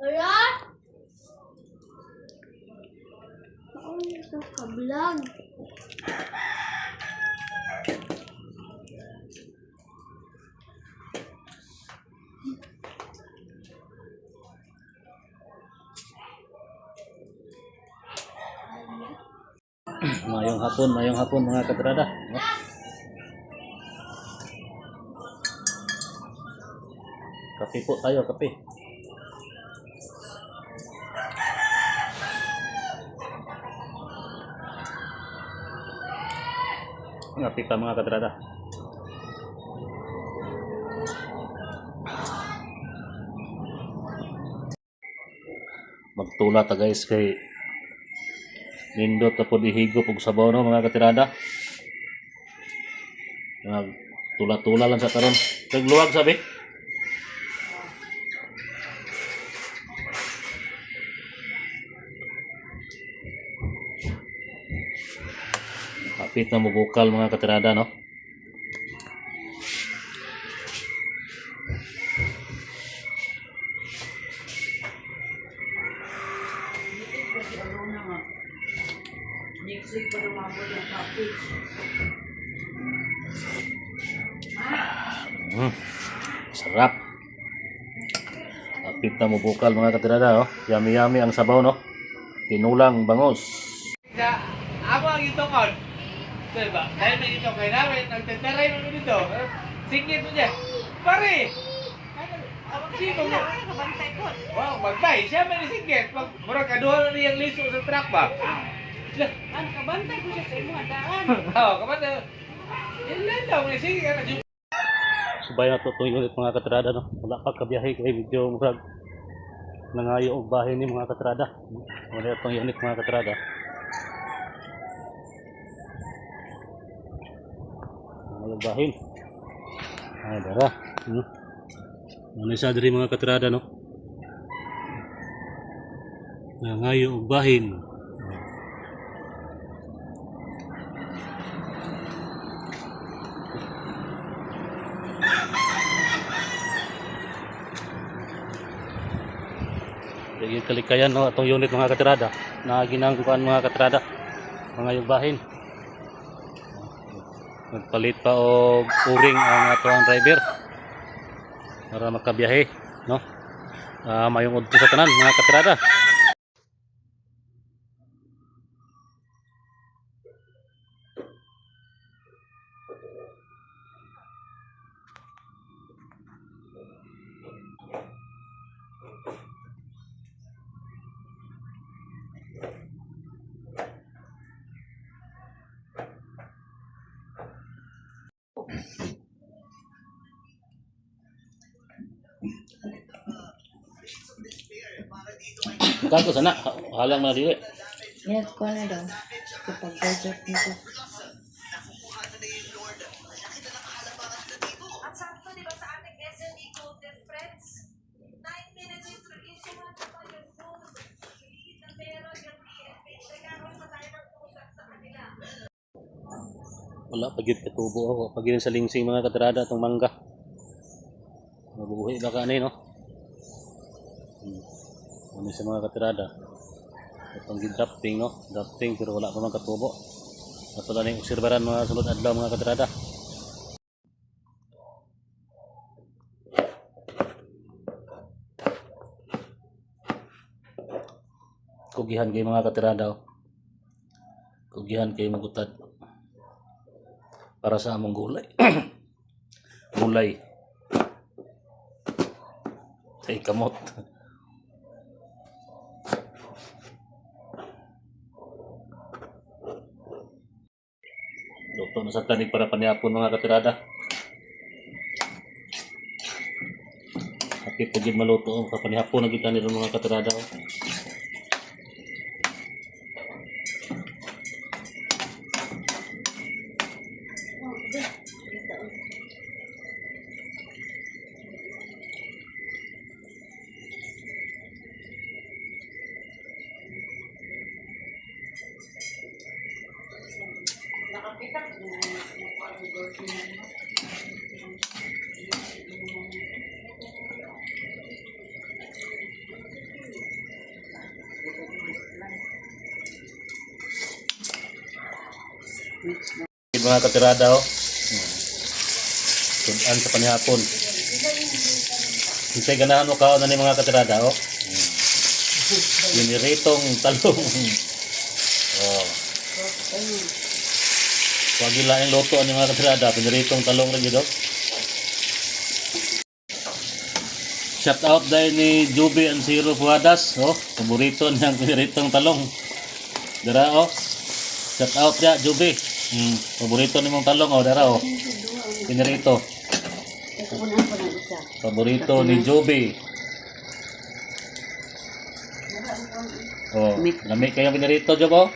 Wala. Ako sa kablog. Mayong hapon mga kadrada. Kape po tayo, kape. Kape pa mga kadrada. Magtula ta guys kay nindot ta pod ihigop og sabaw no mga katirada. Tula-tula lang sa karon. Tagluwag sabi. Kapit na mubukal mga katirada no. Next week pa lumabot yung package. Sarap. Kapit na mubukal mga katirada oh. Yummy ang sabaw no. Tinulang bangos. Ako ang itokon. Diba? Dahil may ito kay namin, nagtataray mo dito. Singit mo niya. Pare! Sino mo? Kabantay ko. Wow, magbay. Siya man singit. Murag kaduha na niyang liso sa truck ba? Ano, kabantay ko siya sa imo handaan. Oo, kapatid. Yan lang daw. May sige ka na. Subay na to itong unit mga katrada no. Wala pa kabiyahe kay medyo murag nangayo og bahay ni mga katrada. Wala itong unit mga katrada. Nangayo bahin. Ay dara. Ano sa diri mga katrada no. Nangayo og bahin. Yung kalikayan no atong unit mga katrada na ginangguan mga katrada mga yubahin. Nagpalit pa og uring ang atong driver para makabiyahe no. Mayong udto sa tanan mga katrada. Kanto sana halang na dili. Yes, ko na daw. Kapag budget nito. At sakto, di ba, sa ating SME Golden Friends, 9 minutes introduction mo sa yung food. Hindi na meron yung PFP. Nagkaroon pa tayo ng product sa kanila. Wala pagit katubo ako pag sa lingsing mga katrada atong mangga. Mabubuhi baka ani no. Ano sa mga katrada. Itong drafting no, drafting pero wala pa man katubo. Ato lang yung obserbaran mga sunod adlaw mga katrada. Kugihan kay mga katrada. Kugihan kay magutad. Para sa among gulay. Gulay. Tay kamot. Luto na sa tanig para paniapon mga katirada. Kapit pagin maluto kapanihapon na kita nila mga katirada. Mga katirada oh. Tudan sa panihapon. Isay ganahan mo kao na ni mga katirada oh. Piniritong talong. Oh. Wag ila ang luto ang mga katirada, piniritong talong rin yun oh. Shout out dahil ni Juby and Zero Puadas, oh, paborito niyang piniritong talong. Dara oh. Shout out ya Juby. Paborito ni mong talong oh, dara oh. Pinirito. Paborito ni Juby. Oh, lamig kayo pinirito, Job oh.